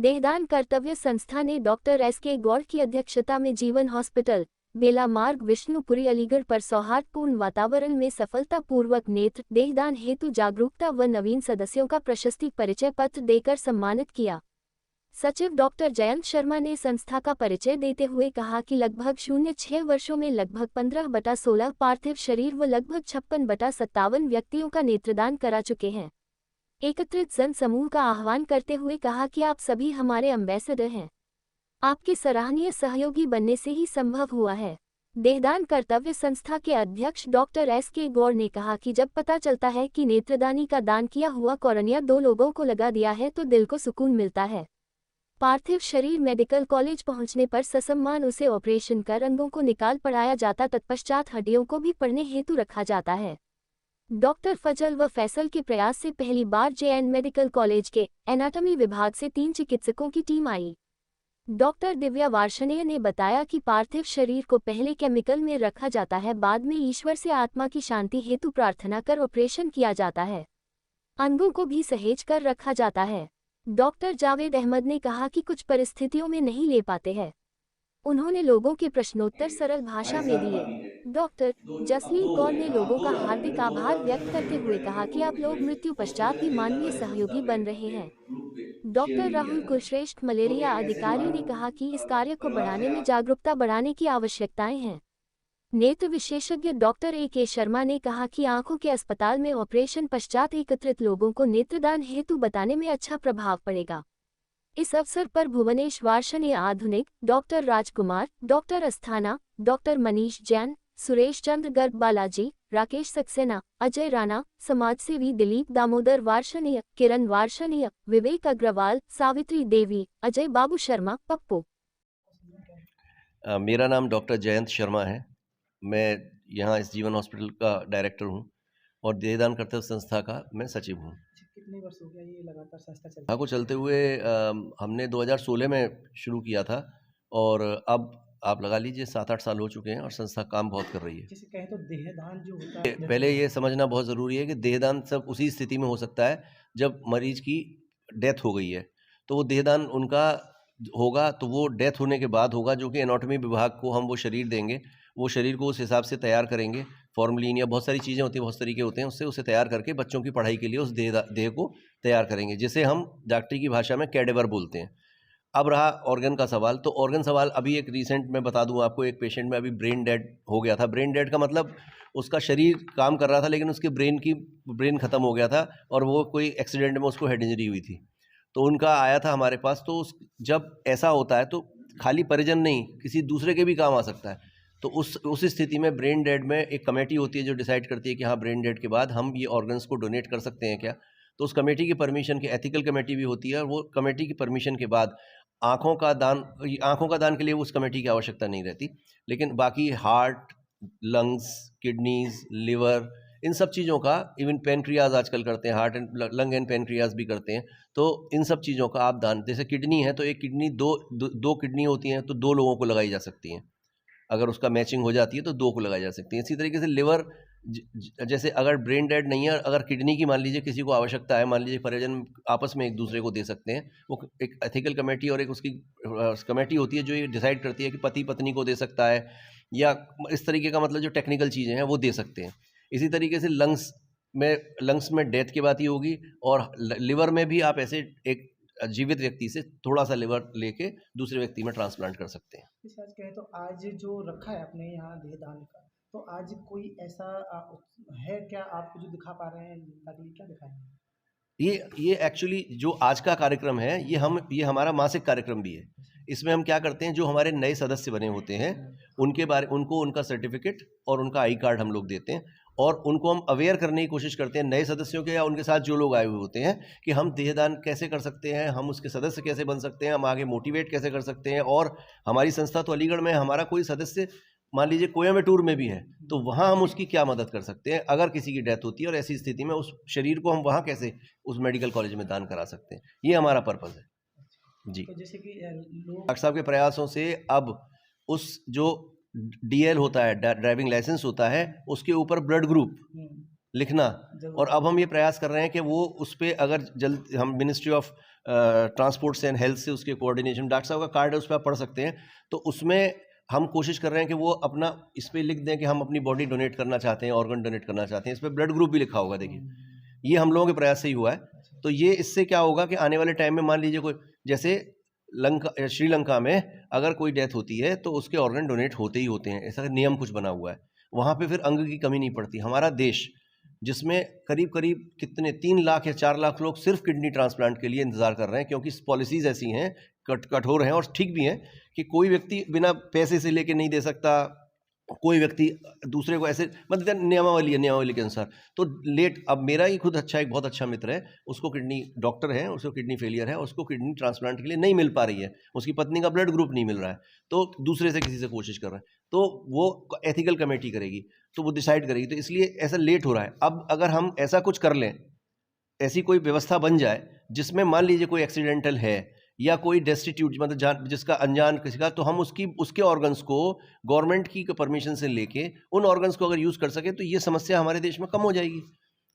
देहदान कर्तव्य संस्था ने डॉक्टर एस.के. गौड़ की अध्यक्षता में जीवन हॉस्पिटल, बेला मार्ग, विष्णुपुरी, अलीगढ़ पर सौहार्दपूर्ण वातावरण में सफलतापूर्वक नेत्र देहदान हेतु जागरूकता व नवीन सदस्यों का प्रशस्ति परिचय पत्र देकर सम्मानित किया। सचिव डॉक्टर जयंत शर्मा ने संस्था का परिचय देते हुए कहा कि लगभग 06 वर्षों में लगभग 15/16 पार्थिव शरीर व लगभग 56/57 व्यक्तियों का नेत्रदान करा चुके हैं। एकत्रित जन समूह का आह्वान करते हुए कहा कि आप सभी हमारे एम्बेसडर हैं। आपके सराहनीय सहयोगी बनने से ही संभव हुआ है। देहदान कर्तव्य संस्था के अध्यक्ष डॉक्टर एस.के. गौड़ ने कहा कि जब पता चलता है कि नेत्रदानी का दान किया हुआ कॉर्निया 2 लोगों को लगा दिया है तो दिल को सुकून मिलता है। पार्थिव शरीर मेडिकल कॉलेज पहुंचने पर ससम्मान उसे ऑपरेशन कर अंगों को निकाल पड़ाया जाता, तत्पश्चात हड्डियों को भी पढ़ने हेतु रखा जाता है। डॉक्टर फजल व फैसल के प्रयास से पहली बार जे.एन. मेडिकल कॉलेज के एनाटॉमी विभाग से 3 चिकित्सकों की टीम आई। डॉक्टर दिव्या वार्ष्णेय ने बताया कि पार्थिव शरीर को पहले केमिकल में रखा जाता है, बाद में ईश्वर से आत्मा की शांति हेतु प्रार्थना कर ऑपरेशन किया जाता है। अंगों को भी सहेज कर रखा जाता है। डॉक्टर जावेद अहमद ने कहा कि कुछ परिस्थितियों में नहीं ले पाते हैं। उन्होंने लोगों के प्रश्नोत्तर सरल भाषा में दिए। डॉक्टर जसलीन कौर ने लोगों का हार्दिक आभार व्यक्त करते हुए कहा कि आप लोग मृत्यु पश्चात भी मानवीय सहयोगी बन रहे हैं। डॉक्टर राहुल कुलश्रेष्ठ मलेरिया अधिकारी ने कहा कि इस कार्य को बढ़ाने में जागरूकता बढ़ाने की आवश्यकताएं हैं। नेत्र विशेषज्ञ डॉक्टर ए.के. शर्मा ने कहा कि आंखों के अस्पताल में ऑपरेशन पश्चात एकत्रित लोगों को नेत्रदान हेतु बताने में अच्छा प्रभाव पड़ेगा। इस अवसर पर भुवनेश वार्ष्णेय आधुनिक, डॉक्टर राजकुमार, डॉक्टर अस्थाना, डॉक्टर मनीष जैन, सुरेश चंद्र गर्ग बालाजी, राकेश सक्सेना, अजय राणा, समाजसेवी दिलीप दामोदर वार्ष्णेय, किरण वार्ष्णेय, विवेक अग्रवाल, सावित्री देवी, अजय बाबू शर्मा, पप्पू। मेरा नाम डॉक्टर जयंत शर्मा है। मैं यहाँ इस जीवन हॉस्पिटल का डायरेक्टर हूँ और देहदान कर्तव्य संस्था का मैं सचिव हूँ। कितने वर्ष हो गया ये लगातार संस्था चल संस्था को चलते हुए हमने 2016 में शुरू किया था और अब आप लगा लीजिए 7-8 साल हो चुके हैं और संस्था काम बहुत कर रही है। जैसे कहें तो देहदान जो होता है, पहले ये समझना बहुत ज़रूरी है कि देहदान सब उसी स्थिति में हो सकता है जब मरीज की डेथ हो गई है, तो वो देहदान उनका होगा तो वो डेथ होने के बाद होगा, जो कि एनाटॉमी विभाग को हम वो शरीर देंगे। वो शरीर को उस हिसाब से तैयार करेंगे, फॉर्मलिन या बहुत सारी चीज़ें होती हैं, बहुत तरीके होते हैं, उससे उसे तैयार करके बच्चों की पढ़ाई के लिए उस देह को तैयार करेंगे, जिसे हम डॉक्टरी की भाषा में कैडेवर बोलते हैं। अब रहा ऑर्गन का सवाल, तो ऑर्गन सवाल अभी एक रिसेंट मैं बता दूं आपको, एक पेशेंट में अभी ब्रेन डेड हो गया था। ब्रेन डेड का मतलब उसका शरीर काम कर रहा था लेकिन उसके ब्रेन ख़त्म हो गया था और वो कोई एक्सीडेंट में उसको हेड इंजरी हुई थी, तो उनका आया था हमारे पास। तो जब ऐसा होता है तो खाली परिजन नहीं, किसी दूसरे के भी काम आ सकता है। तो उस स्थिति में ब्रेन डेड में एक कमेटी होती है जो डिसाइड करती है कि हाँ, ब्रेन डेड के बाद हम ये ऑर्गन्स को डोनेट कर सकते हैं क्या। तो उस कमेटी की परमिशन के, एथिकल कमेटी भी होती है, और वो कमेटी की परमिशन के बाद आँखों का दान के लिए उस कमेटी की आवश्यकता नहीं रहती, लेकिन बाकी हार्ट, लंग्स, किडनीज, लिवर, इन सब चीज़ों का, इवन पेनक्रियाज आजकल करते हैं, heart and lung and pancreas भी करते हैं। तो इन सब चीज़ों का आप दान, जैसे किडनी है तो एक किडनी दो किडनी होती हैं तो 2 लोगों को लगाई जा सकती हैं, अगर उसका मैचिंग हो जाती है तो 2 को लगाई जा सकती है। इसी तरीके से लिवर, जैसे अगर ब्रेन डेड नहीं है, अगर किडनी की मान लीजिए किसी को आवश्यकता है, मान लीजिए परिजन आपस में एक दूसरे को दे सकते हैं। वो एक एथिकल कमेटी और एक उसकी कमेटी होती है जो ये डिसाइड करती है कि पति पत्नी को दे सकता है, या इस तरीके का, मतलब जो टेक्निकल चीज़ें हैं वो दे सकते हैं। इसी तरीके से लंग्स में डेथ की बात ही होगी, और लिवर में भी आप ऐसे एक जीवित व्यक्ति से थोड़ा सा लिवर लेके दूसरे व्यक्ति में ट्रांसप्लांट कर सकते हैं। जैसे आज कहें तो आज जो रखा है अपने यहाँ देहदान का, तो आज कोई ऐसा है क्या आपको जो दिखा पा रहे हैं, नकली क्या दिखाएं? ये एक्चुअली जो आज का कार्यक्रम है, ये हमारा मासिक कार्यक्रम भी है। इसमें हम क्या करते हैं, जो हमारे नए सदस्य बने होते हैं उनको उनका सर्टिफिकेट और उनका आई कार्ड हम लोग देते हैं, और उनको हम अवेयर करने की कोशिश करते हैं, नए सदस्यों के या उनके साथ जो लोग आए हुए होते हैं, कि हम देहदान कैसे कर सकते हैं, हम उसके सदस्य कैसे बन सकते हैं, हम आगे मोटिवेट कैसे कर सकते हैं। और हमारी संस्था तो अलीगढ़ में, हमारा कोई सदस्य मान लीजिए कोयम्बटूर में भी है, तो वहाँ हम उसकी क्या मदद कर सकते हैं, अगर किसी की डेथ होती है और ऐसी स्थिति में उस शरीर को हम वहाँ कैसे उस मेडिकल कॉलेज में दान करा सकते हैं, ये हमारा पर्पज़ है जी। तो जैसे कि डॉक्टर साहब के प्रयासों से अब उस जो DL होता है, ड्राइविंग लाइसेंस होता है, उसके ऊपर ब्लड ग्रुप लिखना। जरूर। और अब हम ये प्रयास कर रहे हैं कि वो उस पे अगर जल्द हम मिनिस्ट्री ऑफ ट्रांसपोर्ट से एंड हेल्थ से उसके कोऑर्डिनेशन, डॉक्टर साहब का कार्ड है उस पर आप पढ़ सकते हैं, तो उसमें हम कोशिश कर रहे हैं कि वो अपना इस पे लिख दें कि हम अपनी बॉडी डोनेट करना चाहते हैं, ऑर्गन डोनेट करना चाहते हैं। इस पे ब्लड ग्रुप भी लिखा होगा, देखिए ये हम लोगों के प्रयास से ही हुआ है। तो ये इससे क्या होगा कि आने वाले टाइम में मान लीजिए कोई, जैसे श्रीलंका में अगर कोई डेथ होती है तो उसके ऑर्गन डोनेट होते ही होते हैं, ऐसा नियम कुछ बना हुआ है। वहाँ पे फिर अंग की कमी नहीं पड़ती। हमारा देश जिसमें करीब करीब कितने 3 लाख या 4 लाख लोग सिर्फ किडनी ट्रांसप्लांट के लिए इंतजार कर रहे हैं, क्योंकि पॉलिसीज ऐसी हैं, कठोर हैं और ठीक भी हैं कि कोई व्यक्ति बिना पैसे से लेके नहीं दे सकता, कोई व्यक्ति दूसरे को ऐसे, मतलब नियमावली के अनुसार। तो लेट, अब मेरा ही खुद एक बहुत अच्छा मित्र है, उसको किडनी, डॉक्टर है, उसको किडनी फेलियर है, उसको किडनी ट्रांसप्लांट के लिए नहीं मिल पा रही है, उसकी पत्नी का ब्लड ग्रुप नहीं मिल रहा है, तो दूसरे से किसी से कोशिश कर रहा है, तो वो एथिकल कमेटी करेगी, तो वो डिसाइड करेगी। तो इसलिए ऐसा लेट हो रहा है। अब अगर हम ऐसा कुछ कर लें, ऐसी कोई व्यवस्था बन जाए जिसमें मान लीजिए कोई एक्सीडेंटल है या कोई डेस्टिट्यूट, मतलब जिसका अनजान किसी का, तो हम उसके ऑर्गन्स को गवर्नमेंट की परमिशन से लेके उन ऑर्गन्स को अगर यूज़ कर सके, तो ये समस्या हमारे देश में कम हो जाएगी।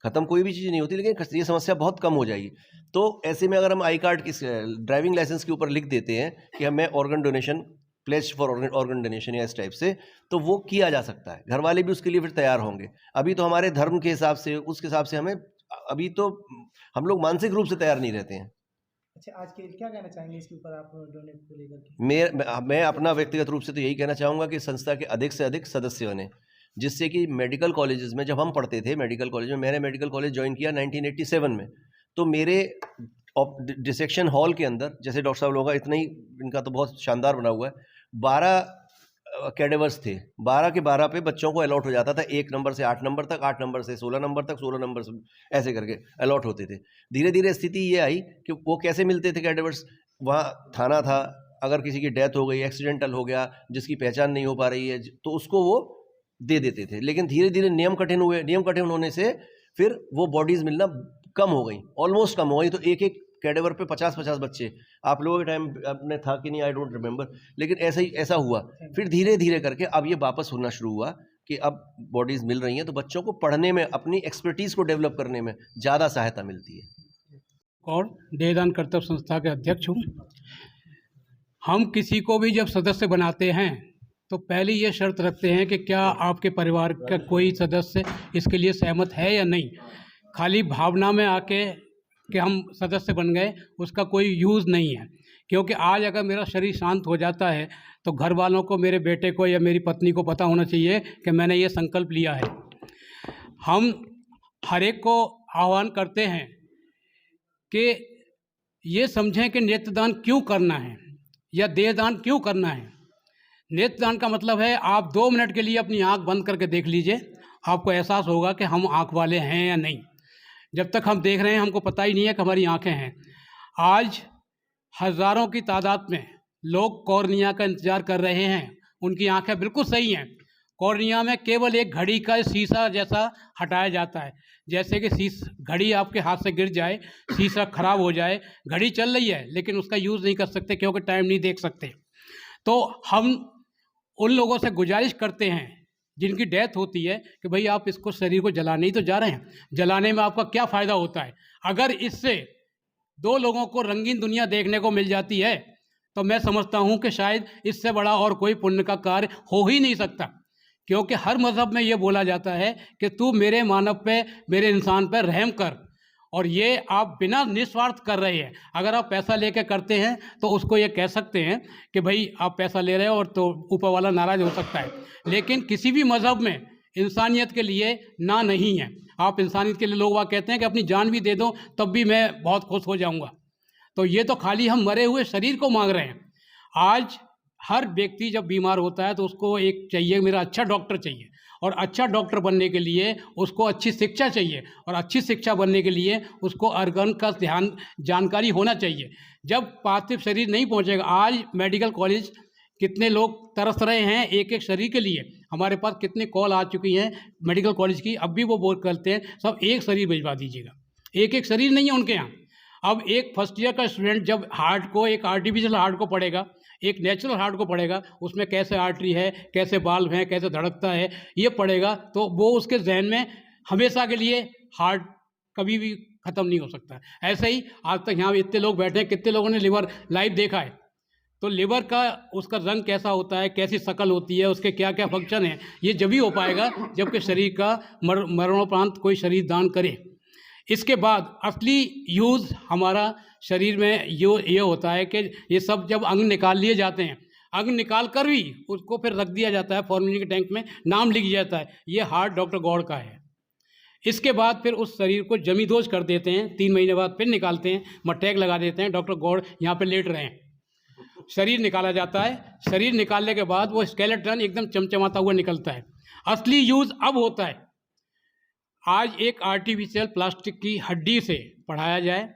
ख़त्म कोई भी चीज़ नहीं होती, लेकिन ये समस्या बहुत कम हो जाएगी। तो ऐसे में अगर हम आई कार्ड की, ड्राइविंग लाइसेंस के ऊपर लिख देते हैं कि हमें organ donation, pledge for organ donation या इस टाइप से, तो वो किया जा सकता है। घर वाले भी उसके लिए फिर तैयार होंगे। अभी तो हमारे धर्म के हिसाब से, उसके हिसाब से हमें, अभी तो हम लोग मानसिक रूप से तैयार नहीं रहते हैं। अच्छा, आज के क्या कहना चाहेंगे इसके ऊपर आप डोनेट को लेकर के? मैं अपना व्यक्तिगत रूप से तो यही कहना चाहूँगा कि संस्था के अधिक से अधिक सदस्य बने, जिससे कि मेडिकल कॉलेजेस में, जब हम पढ़ते थे मेडिकल कॉलेज में, मैंने मेडिकल कॉलेज ज्वाइन किया 1987 में, तो मेरे डिसेक्शन हॉल के अंदर, जैसे डॉक्टर साहब लोग, इतना ही इनका तो बहुत शानदार बना हुआ है, 12 कैडेवर्स थे। 12 के 12 पे बच्चों को अलॉट हो जाता था, 1 नंबर से 8 नंबर तक, 8 नंबर से 16 नंबर तक, 16 नंबर से, ऐसे करके अलॉट होते थे। धीरे धीरे स्थिति ये आई कि वो कैसे मिलते थे कैडेवर्स, वहाँ थाना था, अगर किसी की डेथ हो गई, एक्सीडेंटल हो गया, जिसकी पहचान नहीं हो पा रही है, तो उसको वो दे देते थे। लेकिन धीरे धीरे नियम कठिन हुए, नियम कठिन होने से फिर वो बॉडीज़ मिलना कम हो गई, ऑलमोस्ट कम हो गई। तो एक एक कैडेवर पे 50-50 बच्चे, आप लोगों के टाइम अपने था कि नहीं, आई डोंट रिमेंबर, लेकिन ऐसा हुआ। फिर धीरे धीरे करके अब ये वापस होना शुरू हुआ कि अब बॉडीज़ मिल रही हैं, तो बच्चों को पढ़ने में, अपनी एक्सपर्टीज़ को डेवलप करने में ज़्यादा सहायता मिलती है। और देहदान कर्तव्य संस्था के अध्यक्ष हूँ। हम किसी को भी जब सदस्य बनाते हैं तो पहले ये शर्त रखते हैं कि क्या आपके परिवार का कोई सदस्य इसके लिए सहमत है या नहीं। खाली भावना में आके कि हम सदस्य बन गए, उसका कोई यूज़ नहीं है। क्योंकि आज अगर मेरा शरीर शांत हो जाता है तो घर वालों को, मेरे बेटे को या मेरी पत्नी को पता होना चाहिए कि मैंने ये संकल्प लिया है। हम हर एक को आह्वान करते हैं कि ये समझें कि नेत्रदान क्यों करना है या देहदान क्यों करना है। नेत्रदान का मतलब है, आप 2 मिनट के लिए अपनी आंख बंद करके देख लीजिए, आपको एहसास होगा कि हम आंख वाले हैं या नहीं। जब तक हम देख रहे हैं हमको पता ही नहीं है कि हमारी आंखें हैं। आज हज़ारों की तादाद में लोग कॉर्निया का इंतज़ार कर रहे हैं, उनकी आंखें बिल्कुल सही हैं। कॉर्निया में केवल एक घड़ी का शीशा जैसा हटाया जाता है, जैसे कि घड़ी आपके हाथ से गिर जाए, शीशा ख़राब हो जाए, घड़ी चल रही है लेकिन उसका यूज़ नहीं कर सकते क्योंकि टाइम नहीं देख सकते। तो हम उन लोगों से गुजारिश करते हैं जिनकी डेथ होती है कि भाई आप इसको, शरीर को जलाने ही तो जा रहे हैं, जलाने में आपका क्या फ़ायदा होता है। अगर इससे 2 लोगों को रंगीन दुनिया देखने को मिल जाती है तो मैं समझता हूँ कि शायद इससे बड़ा और कोई पुण्य का कार्य हो ही नहीं सकता। क्योंकि हर मज़हब में ये बोला जाता है कि तू मेरे मानव पे, मेरे इंसान पे रहम कर, और ये आप बिना निस्वार्थ कर रहे हैं। अगर आप पैसा लेके करते हैं तो उसको ये कह सकते हैं कि भाई आप पैसा ले रहे हो, और तो ऊपर वाला नाराज़ हो सकता है। लेकिन किसी भी मज़हब में इंसानियत के लिए ना नहीं है। आप इंसानियत के लिए, लोग वहाँ कहते हैं कि अपनी जान भी दे दो तब भी मैं बहुत खुश हो जाऊँगा। तो ये तो खाली हम मरे हुए शरीर को मांग रहे हैं। आज हर व्यक्ति जब बीमार होता है तो उसको एक चाहिए, मेरा अच्छा डॉक्टर चाहिए, और अच्छा डॉक्टर बनने के लिए उसको अच्छी शिक्षा चाहिए, और अच्छी शिक्षा बनने के लिए उसको ऑर्गन का जानकारी होना चाहिए। जब पार्थिव शरीर नहीं पहुंचेगा, आज मेडिकल कॉलेज कितने लोग तरस रहे हैं एक एक शरीर के लिए। हमारे पास कितने कॉल आ चुकी हैं मेडिकल कॉलेज की, अब भी वो बोल करते हैं सब एक शरीर भिजवा दीजिएगा। एक एक शरीर नहीं है उनके यहाँ। अब एक फर्स्ट ईयर का स्टूडेंट जब हार्ट को, एक आर्टिफिशियल हार्ट को पढ़ेगा, एक नेचुरल हार्ट को पढ़ेगा, उसमें कैसे आर्टरी है, कैसे वाल्व है, कैसे धड़कता है, ये पढ़ेगा, तो वो उसके जहन में हमेशा के लिए हार्ट कभी भी ख़त्म नहीं हो सकता। ऐसे ही आज तक यहाँ इतने लोग बैठे हैं, कितने लोगों ने लिवर लाइव देखा है, तो लिवर का उसका रंग कैसा होता है, कैसी शक्ल होती है, उसके क्या क्या फंक्शन है, ये जब ही हो पाएगा जबकि शरीर का मरणोपरांत कोई शरीर दान करे। इसके बाद असली यूज़ हमारा शरीर में ये होता है कि ये सब जब अंग निकाल लिए जाते हैं, अंग निकाल कर भी उसको फिर रख दिया जाता है फॉर्मेलिन के टैंक में, नाम लिख दिया जाता है ये हार्ट डॉक्टर गौड़ का है। इसके बाद फिर उस शरीर को जमींदोज कर देते हैं, 3 महीने बाद फिर निकालते हैं, टैग लगा देते हैं, डॉक्टर गौड़ यहाँ पे लेट रहे हैं। शरीर निकाला जाता है, शरीर निकालने के बाद वो स्केलेटन एकदम चमचमाता हुआ निकलता है। असली यूज़ अब होता है, आज एक आर्टिफिशियल प्लास्टिक की हड्डी से पढ़ाया जाए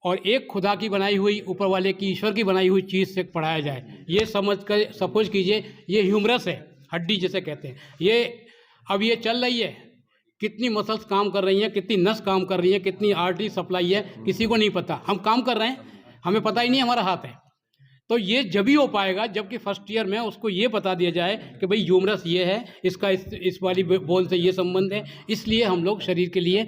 और एक खुदा की बनाई हुई, ऊपर वाले की, ईश्वर की बनाई हुई चीज़ से पढ़ाया जाए। ये समझ कर सपोज कीजिए ये ह्यूमरस है, हड्डी जिसे कहते हैं, ये अब ये चल रही है, कितनी मसल्स काम कर रही हैं, कितनी नस काम कर रही हैं, कितनी आर्टरी सप्लाई है, किसी को नहीं पता। हम काम कर रहे हैं, हमें पता ही नहीं हमारा हाथ है। तो ये जब ही हो पाएगा जबकि फर्स्ट ईयर में उसको ये बता दिया जाए कि भाई ह्यूमरस ये है, इसका इस वाली बोन से ये संबंध है, इसलिए हम लोग शरीर के लिए